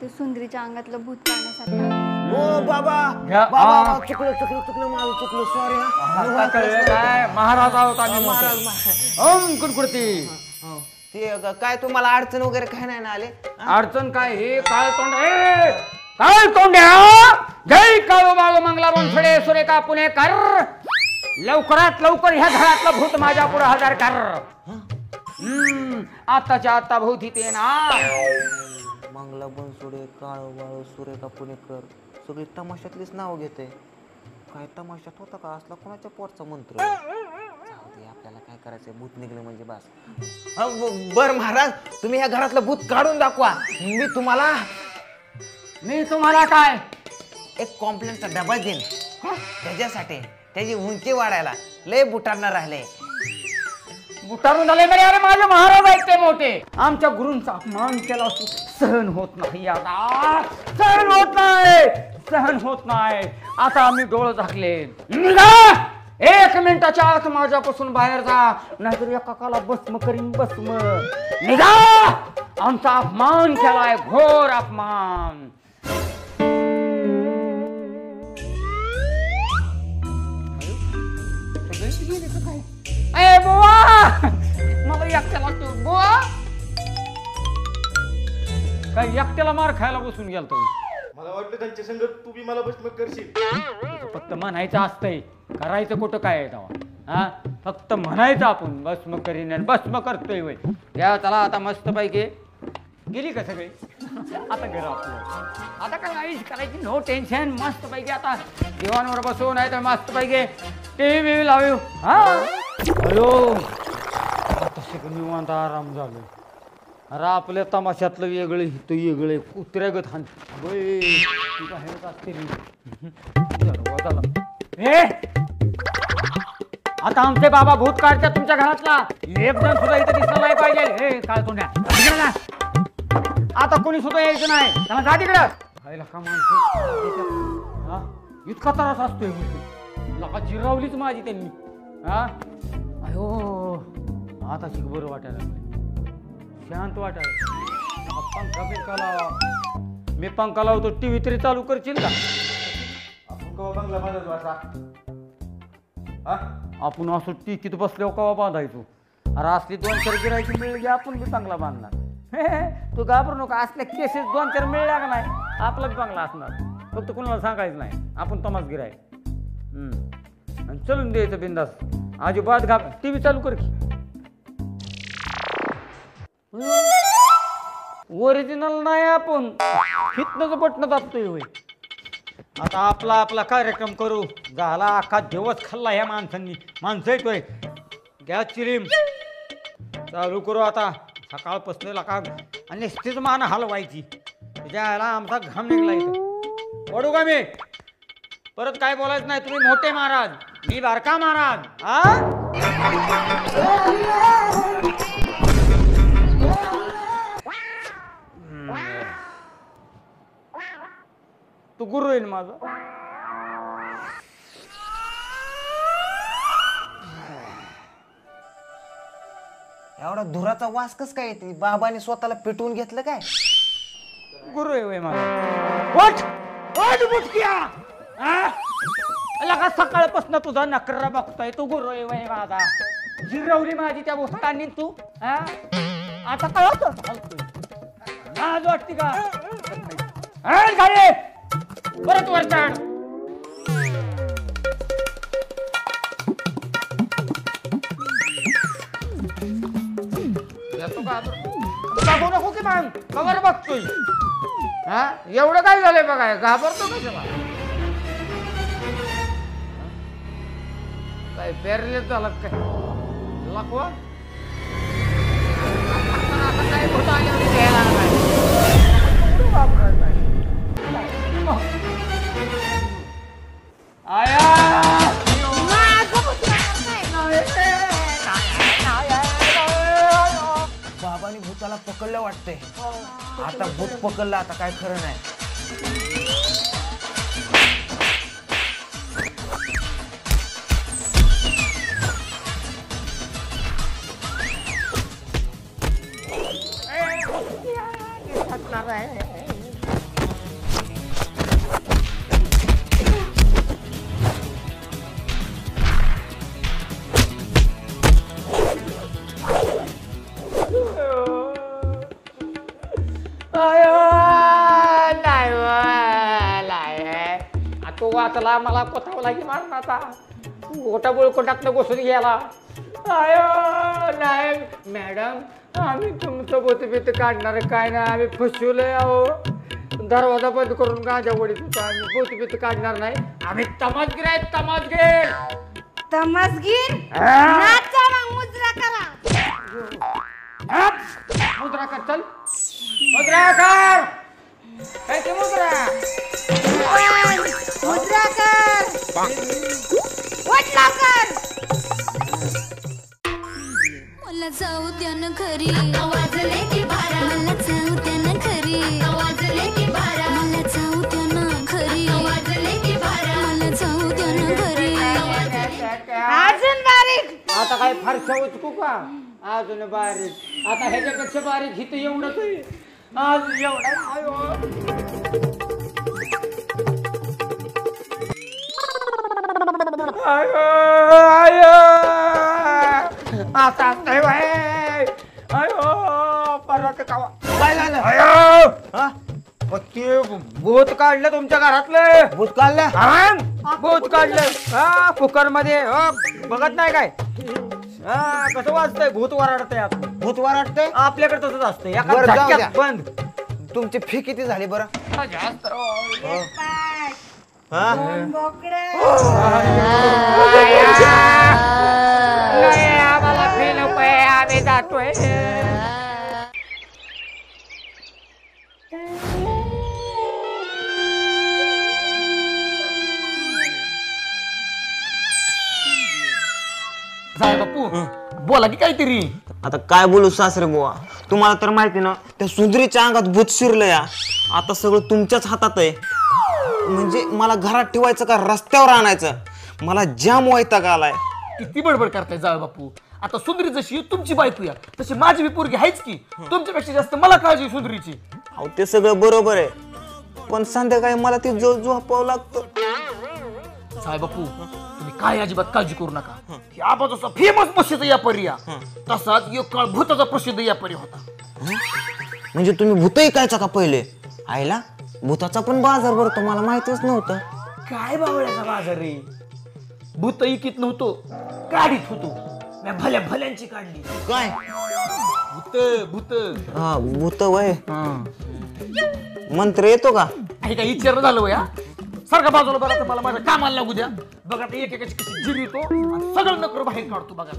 C: ते सुंदरीच्या अंगातलं भूत काढण्यासाठी.
A: ओ बाबा
G: घ्या.
A: बाबा चुकलं माझं चुकलं सॉरी.
G: आता कळलं काय? महाराज आहोत आम्ही
A: महाराज
G: मोठे. ओम कुरकुरती.
A: ते काय तुम्हाला अडचण वगैरे काय नाही ना आले?
G: अडचण काय? हे काळ तोंड काळ तोंड्या. जय काळू बाळू मंगला बनसडे सुरेखा पुणेकर. लवकरात लवकर ह्या घरातलं भूत माझ्या पुढे हजर कर. आताच्या आता भूत इथे ना.
A: मंगला बनसोडे काळू बाळू सुरेखा पुणेकर सगळी तमाशातलीच नाव घेते. काय तमाशात होता का असला कोणाच्या पोटचा मंत्र? जाऊ दे, आपल्याला काय करायचंय भूत निघलं म्हणजे बस. बर महाराज तुम्ही ह्या घरातलं भूत काढून दाखवा.
G: मी तुम्हाला काय
A: एक कॉम्प्लेनचा डबा देईन त्याच्यासाठी. त्याची उंची वाढायला लय बुटांना राहिले.
G: बुटारून झाले म्हणजे अरे माझे महाराज आहेत ते मोठे. आमच्या गुरूंचा अपमान केला असतो सहन होत नाही. आता सहन होत नाही. सहन होत नाही. आता आम्ही डोळे झाकले. निघा 1 मिनिटाच्या आत माझ्यापासून बाहेर जा नाहीतर या काकाला भस्म करीन भस्म. निघा. आमचा अपमान केलाय घोर अपमान. ए बुवा मला एकट्याला बुवा काय एकट्याला मार खायला बसून गेलतो.
J: मला वाटलं त्यांच्या संग तू बी मला भस्म करशील.
G: फक्त म्हणायचं असतंय करायचं कुठं काय आहे तेव्हा? हा फक्त म्हणायचं आपण भस्म करीन आणि भस्म करतोय वय. या चला आता मस्त पैकी गेली का सगळी? आता घर आपलं आता काय आयुष करायची नो टेन्शन. मस्त पैकी आता दिवाणवर बसवून आहे तर मस्त पैकी टीव्ही बिव्ही लावू. हा हॅलो आता सगळं निवांत आराम झालो. अरे आपल्या तमाशातलं वेगळं इथं वेगळं कुत्र्यागत हान आता आमचे बाबा भूत काढतात तुमच्या घरातला. एक जण सुद्धा इथं दिसलं नाही पाहिजे. हे काय तोंड्या आता कोणी सुद्धा यायचं नाही. त्याला जा तिकडं. खायला का माणसं इतका त्रास असतोय लका जिरावलीच माझी त्यांनी. हा अयो आता शिक बरं वाटायला शांत वाटायला. पंखा लावा. मी पंखा लावतो. टीव्ही तरी चालू करशील का?
J: आपण कवा बंगला बांधायचो असा?
G: आपण असं टिकीत बसल्यावर कवा बांधायचो? अरे असली 2-4 गिरायची मिळली आपण बी चांगला बांधणार. तू घाबरू नका. असल्या केसेस 2-4 मिळल्या का नाही आपला बी चांगला असणार. फक्त कोणाला सांगायचं नाही आपण तमास गिराय. आणि चलून द्यायचं बिंदास. अजिबात घाब. टीव्ही चालू कर की. ओरिजिनल नाही आपण हितनंच बटणं दाबतोय होय. आता आपला आपला कार्यक्रम करू. झाला अख्खा दिवस खाल्ला ह्या माणसांनी. माणसं येतोय गॅस चिरीम चालू करू आता. सकाळपासून का आणि स्थित मान हलवायची. त्याला आमचा घाम निघला इथं. पडू का मी? परत काय बोलायचं नाही. तुम्ही मोठे महाराज, मी बारका महाराज. तू गुरु आहे ना माझा.
A: एवढा धुराचा वास कस काय येते? बाबाने स्वतःला पेटवून घेतलं काय?
G: गुरु आहे माझा. उठ बुटक्या. लगा सकाळपासून तुझा नकरा बघतोय. तू गुरु आहे वय माझा. जिरवली माझी त्या बोस्तांनी तू. आता काय होतं? लाज वाटते का? गाडी परत वर चढ. बघू नको की मग कवर बघतोय. एवढं काय झालंय बघाय? घाबरतो कशाला? काय पेरले झालं काय? लकवा आता काय होत आल्यावर घ्यायला
A: बाबाने भूताला पकडलं वाटतंय. आता भूत पकडलं, आता काय खरं नाही.
G: तो वाचला मला कोथावला की मारणाचा. गोटा बुळकोटातनं घुसून गेला. आयो नाही मॅडम, आम्ही तुमचं बोतबीत काढणार काय नाही. आम्ही फसवलंय. अहो दरवाजा बंद करून गांजा वडीत होतो. आम्ही बोतबीत काढणार नाही. आम्ही तमासगीर आहेत. तमासगीर
B: तमसगीर नाचा मग मुजरा करा.
G: मुद्रा कर. चल मुद्रा कर. कैसे मुद्रा?
B: मुद्रा कर. वट लवकर.
H: मला जाऊ द्या ना घरी. वाजले की 12. मला जाऊ द्या ना घरी. वाजले की 12. मला जाऊ द्या ना घरी. वाजले की 12. मला जाऊ द्या ना घरी.
B: अजून बारीक.
G: आता काय फारशा उचकू का? अजून बारीक. आता ह्याच्यापेक्षा बारीक हिथं एवढंच आहे. आज एवढं आता नाही बाय. अयो परत कावा
A: काय झालं?
G: ते भूत काढलं तुमच्या घरातलं.
A: भूत काढलं?
G: भूत काढलं कुकर मध्ये. बघत नाही काय? कसं वाजतंय? भूत वराडतंय. आपलं
A: भूत वाटतंय.
G: आपल्याकडे तसंच असतंय.
A: बरं, जाऊ द्या.
G: झटक्यात बंद.
A: तुमची फी किती झाली बरं?
G: जास्त
A: हा?
B: बोकडे.
G: आम्हाला फी नको. आम्ही जातोय.
E: बापू बोला की काहीतरी.
A: आता काय बोलू सासरे बुवा, तुम्हाला तर माहिती ना त्या सुंदरीच्या अंगात भूत शिरलं या. आता सगळं तुमच्याच हातात आहे. म्हणजे मला घरात ठेवायचं का रस्त्यावर आणायचं? मला जाम वैताग आलाय.
E: किती बडबड करताय जाऊ बापू. आता सुंदरी जशी तुमची बायको या तशी माझी बी पोरगी आहेच की. तुमच्यापेक्षा जास्त मला काळजी सुंदरीची.
A: अहो ते सगळं बरोबर आहे, पण संध्याकाळी मला ती झोपावं लागतं.
E: साहेब बापू तुम्ही काय अजिबात काळजी करू नका. ही आबा जसा फेमस प्रसिद्ध व्यापारी या तसाच एक काळ भूताचा प्रसिद्ध व्यापारी होता.
A: म्हणजे तुम्ही भूत ऐकायचा का पहिले? आईला भूताचा पण बाजार भरतो मला माहितीच नव्हतं.
E: काय बावळ्याचा बाजार रे. भूत इकीत नव्हतो, काढीत होतो. मी भल्या भल्यांची काढली.
A: काय हा भूत वय मंत्र येतो का?
E: काही काही विचार झालं वया सारखा बाजूला बघा मला माझ्या कामाला लागू द्या बघा ते एकेकाची कशी जीव येतो आणि सगळं नकर बाहेर काढतो बघा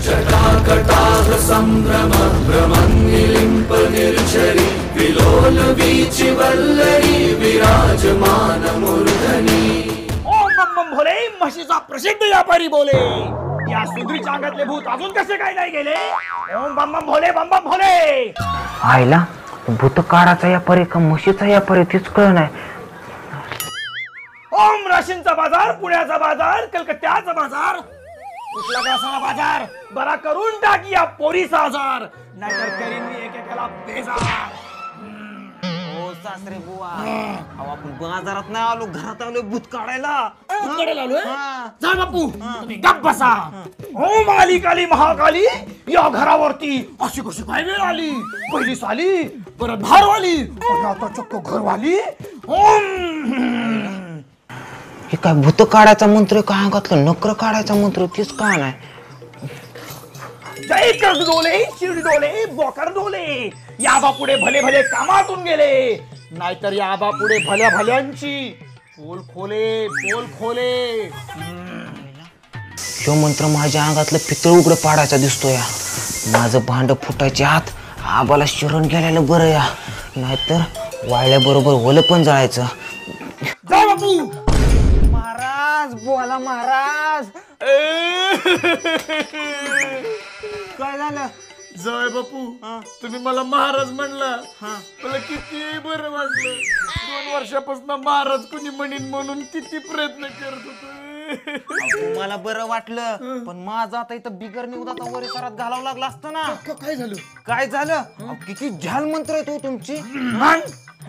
D: जटाकटाह संभ्रम भ्रमन्निलिम्प निर्झरी विलोल वीचि वल्लरी विराजमान मूर्धनी.
E: ओम बम बम भोले म्हशीचा प्रसिद्ध व्यापारी बोले या सुंदरीच्या अंगातले भूत अजून कसे काय नाही गेले. ओम बम बम भोले बम बम भोले.
A: आईला भूतकाळाचा व्यापारी का म्हशीचा व्यापारी तीच कळ नाही.
E: ओम राशींचा बाजार पुण्याचा बाजार कलकत्त्याचा बाजार कुठला कसा बाजार बरा करून टाकी या पोरीचा आजार नाहीतर करीन मी एकेकाला बेजार.
A: हो सासरे बुवा अहो आपण बाजारात नाही आलो घरात आलो भूत काढायला.
E: आलोय जा बापू तुम्ही गप्प बसा. ओम आली काली महाकाली या घरावरती अशी कशी काय वेळ आली. पहिली साली परत भारवाली आणि आता चक्क घरवाली. ओम
A: हे काय भूत काढायचा मंत्र काय अंगातलं नकर काढायचा मंत्र तीच का नाही.
E: जय कर्ज डोले शिर्ड डोले बोकड डोले याबा पुढे भले भले कामातून गेले नाहीतर याबा पुढे भल्या भल्यांची पोल खोले पोल खोले.
A: ह्यो मंत्र माझ्या अंगातलं पितळ उघड पाडायचा दिसतोय. माझं भांड फुटायच्या आत आबाला शिरण गेलेलं बरं या नाहीतर वाळल्या बरोबर ओलं पण जायचं.
E: जा बापू.
A: महाराज बोला महाराज.
E: काय झालं जय बापू तुम्ही मला महाराज म्हणला मला किती बरं वाटलं. 2 वर्षापासून महाराज कुणी म्हणीन म्हणून किती प्रयत्न करत होतो.
A: मला बरं वाटलं पण माझं आता इथं बिगर निवदाचा वरिसारात घालावं लागलं असतं ना.
E: काय झालं
A: काय झालं किती झाल मंत्र येतो तुमची.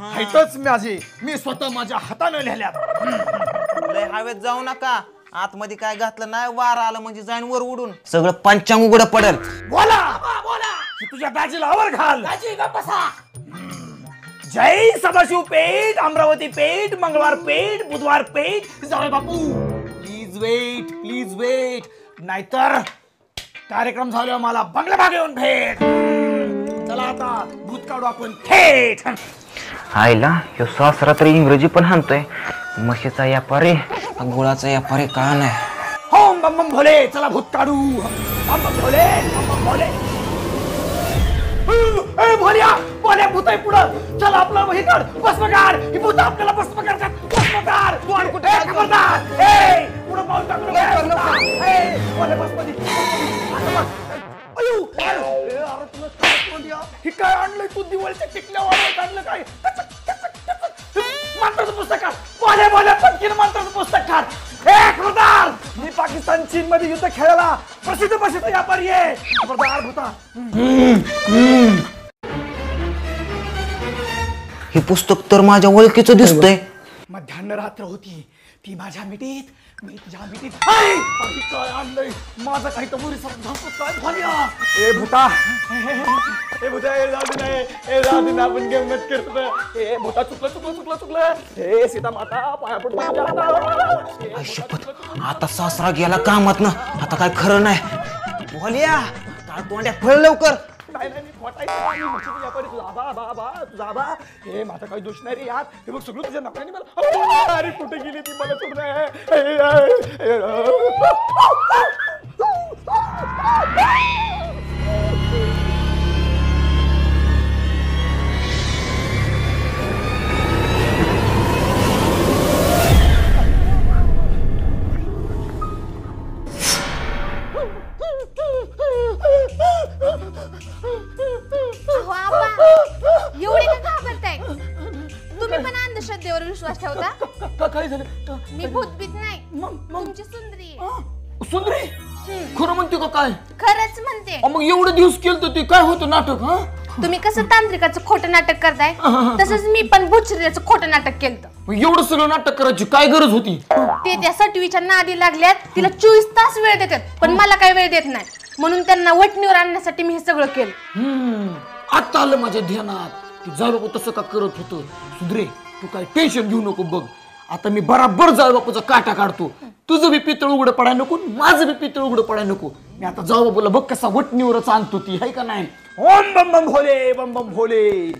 E: हायतच माझे मी स्वतः माझ्या हाताने लिहिल्यात.
A: लय हवेत जाऊ नका आतमध्ये काय घातलं नाही वार आलं म्हणजे जाईन वर उडून सगळं पंचांग उघड पडेल.
E: बोला बोला तुझ्या बॅजीला आवर घाल. जय सदाशिव पेठ अमरावती पेठ मंगळवार पेठ बुधवार पेठ. जाऊ बापू प्लीज वेट नाहीतर कार्यक्रम झाल्यावर मला बंगला भाग येऊन भेट. चला आता भूत काढू आपण थेट.
A: आईला ह्यो सासरा तरी इंग्रजी पण हाणतोय. म्हशीचा व्यापारी गुळाचा व्यापारी का नाही.
E: होम बम बम भोले चला भूत काढू. बम बम भोले बम बम भोले. ए भोल्या भोल्या भूत आहे पुढं. चला आपला हे काढ भस्म काढ. ही भूत आपल्याला भस्म करतात. भस्म काढ. तू कुठे खबरदार. ए पुढं पाऊल टाकू नको. ए भोले भस्म दे. अयो अरे तुला काय कोंडिया हे काय आणलंय तू दिवाळीच्या टिकल्यावर आणलं काय. मंत्राचं पुस्तक काढ. भोले भोले पटकीन मंत्राचं पुस्तक काढ. ए खबरदार मी पाकिस्तान चीन मध्ये युद्ध खेळायला प्रसिद्ध व्यापारी आहे. खबरदार भूता.
A: हे पुस्तक तर माझ्या ओळखीचं दिसतंय.
E: मध्यान्ह रात्र होती ती माझ्या मिठीत मी तुझ्या मिठीत. काय आणलंय माझं काही तर मुरी काय भोल्या. ए भूता ए भूता ए जाऊ दे नाही. ए जाऊ दे ना आपण गंमत करतो. ए भूता चुकलं. ए सीता माता पाया पडतो.
A: शपथ आता सासरा गेला कामात ना आता काय खरं नाही. भोल्या काय तोंड्या फळ लवकर.
E: नाही जाबा हे माझा काही दोष नाही रे यार. हे बघ सगळं तुझ्या नकाने मला. अरे कुठे गेली ती मला सोड.
B: एवढे का घाबरताय तुम्ही पण अंधश्रद्धेवर विश्वास ठेवता.
E: काय झालं.
B: मी भूतभीत नाही तुमची सुंदरी आहे.
E: सुंदरी खरं म्हणते का काय.
B: खरंच म्हणते.
E: मग एवढे दिवस केलं तर ते काय होतं नाटक.
B: तुम्ही कसं तांत्रिकाचं खोटं नाटक करताय तसंच मी पण भूतशरीराचं खोटं नाटक केलं.
E: एवढं सगळं नाटक करायची काय गरज होती.
B: ते त्या सटवीच्या नादी लागल्यात. तिला 24 तास वेळ देतात पण मला काही वेळ देत नाही म्हणून त्यांना वटणीवर आणण्यासाठी मी हे सगळं केलं.
E: आता आलं माझ्या ध्यानात की जाऊ नको तसं का करत होतं. सुंदरे तू काय टेन्शन घेऊ नको. बघ आता मी बराबर जाऊ बापूचा काटा काढतो. तुझं बी पितळ उघडं पडाय नको, माझं बी पितळ उघडं पडाय नको. मी आता जाऊ बापूला बघ कसा वटणीवरच आणतो ती, है का नाही. ओम बम बम भोले, बम बम भोले.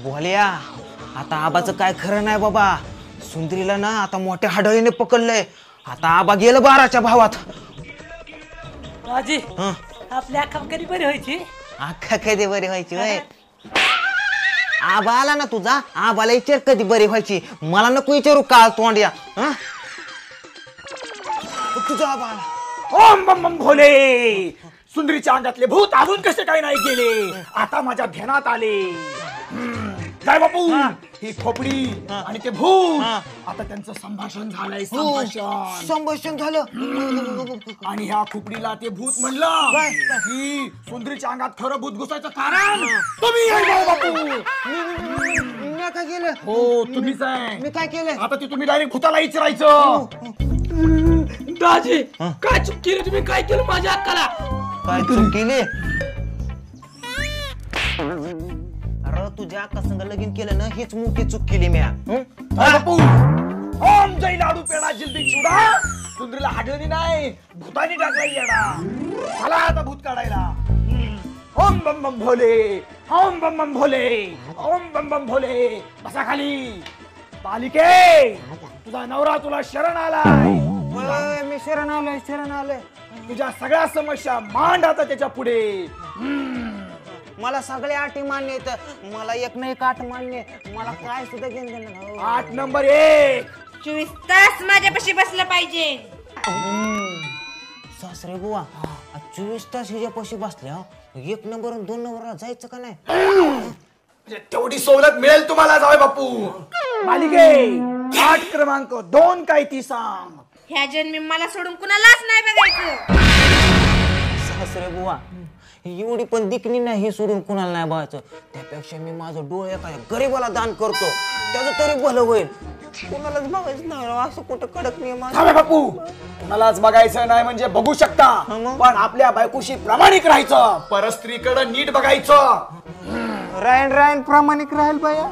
A: बोल्या आता आबाचं काय खरं नाही बाबा. सुंदरीला ना आता मोठ्या हाडळीने पकडलंय. आता आबा गेलं 12च्या भावात.
I: आजी आपल्या अक्का कधी बरी व्हायची?
A: अख्खा कधी बरी व्हायची वय. आबा आला ना तुझा, आबाला विचार कधी बरी व्हायची. मला नको विचारू काळ तोंड्या. तुझा आबा आला.
E: ओम बम बम भोले. सुंदरीच्या अंगातले भूत अजून कसे काही नाही गेले, आता माझ्या ध्यानात आले. काय बापू, ही खोपडी आणि ते भूत, आता त्यांचं संभाषण झालंय.
A: संभाषण झालं.
E: आणि ह्या खोपडीला ते भूत म्हणलं की सुंदरीच्या अंगात खरं भूत घुसायचं कारण तुम्ही आहे बापू.
A: मी काय केलं?
E: हो तुम्हीच आहे.
A: मी काय केलं?
E: आता ते तुम्ही डायरेक्ट भूताला विचारायचं.
I: दाजी काय चूक केली तुम्ही? काय केलं माझ्या अक्काला?
A: काय चूक केली? अरे तुझ्या अक्का संग लगीन केलं ना, हीच मोठी चूक केली मी.
E: बापू ओम जय लाडू पेडा जिलबी चुडा. सुंदरीला हाडळणी नाही, भूतानी टाकलाय येडा. चला आता भूत काढायला. ओम बम बम भोले, ओम बम बम भोले, ओम बम बम भोले. बसा खाली. बालिके तुझा नवरा तुला शरण आलाय.
A: मी शरण आलोय.
E: तुझ्या सगळ्या समस्या मांड आता त्याच्या पुढे.
A: मला सगळ्या अटी मान्य आहेत. मला एक ना एक आठ मान्य. मला काय सुद्धा घेऊन देणार.
E: 8 नंबर 1.
B: 24 तास माझ्यापाशी बसलं पाहिजे.
A: सासरे बुवा 24 तास हिच्यापाशी बसल्या 1 नंबर आणि 2 नंबरला जायचं का नाही?
E: तेवढी सवलत मिळेल तुम्हाला जावे बापू. मालिके 8 क्रमांक 2 काय ती सांग.
B: ह्या जन्मी मला सोडून कुणालाच नाही बघायचं.
A: सासरे बुवा एवढी पण दिकनी नाही, हे सोडून कुणाला नाही बघायचं. त्यापेक्षा मी माझं डोळे एखाद्या गरीबाला दान करतो, त्याचं तरी भलं होईल. कुणालाच बघायचं नाही असं कुठं कडक नियम आहे?
E: बापू कुणालाच बघायचं नाही म्हणजे बघू शकता, पण आपल्या बायकोशी प्रामाणिक राहायचं. परस्त्रीकडे नीट बघायचं.
A: रायन प्रामाणिक राहील बाया.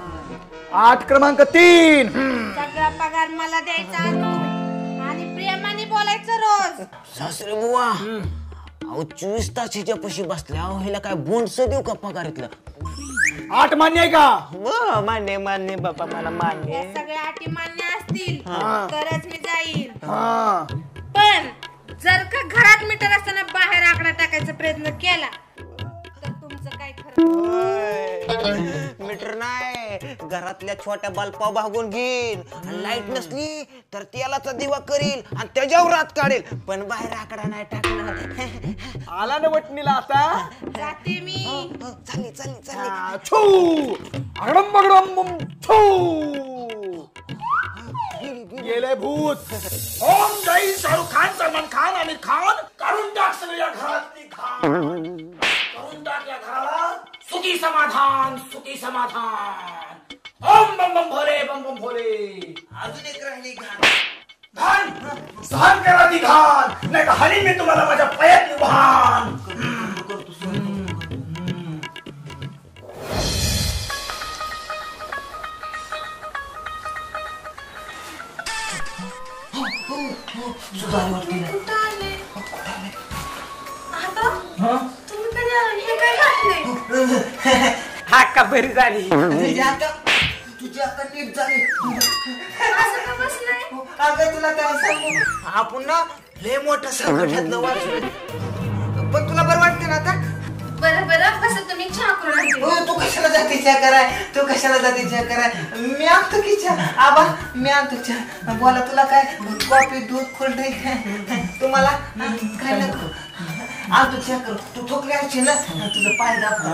E: 8 क्रमांक 3.
B: सगळा पगार मला द्यायचा आणि प्रेमाने बोलायचं रोज.
A: सासरे बुवा अहो 24 तास हिच्यापाशी बसल्या, अहो हिला काय बोंडस देऊ का पगारीतलं?
E: 8 मान्य आहे का?
A: मान्य बाबा, मला मान्य.
B: या सगळ्या अटी मान्य असतील तरच मी जाईल. पण जर का घरात मीटर असताना बाहेर आकडा टाकायचा प्रयत्न केला तर तुमचं काय खरं?
A: मीटर नाही, घरातल्या छोट्या बल्बा भागून घेईन. लाईट नसली तर तेलाचा दिवा करील आणि त्याच्यावर रात काढेल, पण बाहेर आकडा नाही टाकणार.
E: आला ना वटणीला आता.
B: जाते मी.
A: चालली.
E: छू अगडम बगडम छू गेले भूत. ओम जय शाहरुख खान, सलमान खान, आमिर खान. काढून टाक सगळं या घरातली खान. काढून टाक या घराला सुखी समाधान, सुखी समाधान. ओम बम बम भोले, बम बम भोले.
A: अजून एक राहिली
E: घाण सहन करा ती घाण, नाही तर हानी मी तुम्हाला माझ्या पायात भान.
B: तुम्ही कधी आले? हे काय घातलंय?
I: अक्का बरी झाली.
A: तुझी आता नीट झाली.
B: असं का बसलंय?
A: अगं तुला काय सांगू, आपण ना लय मोठं संकटातलं वाचलं, पण तुला बरं वाटते ना आता?
B: बरं बस तुम्ही चहा करून आणते.
A: तू कशाला जाते चहा कराय? मी आणतो की चहा. आबा मी आणतो चहा. बोला तुला काय कॉफी, दूध, कोल्ड्रिंक? तुम्हाला काय नको? आणतो चहा करू. तू थोकली असशील ना, तुझं पाय दाखव.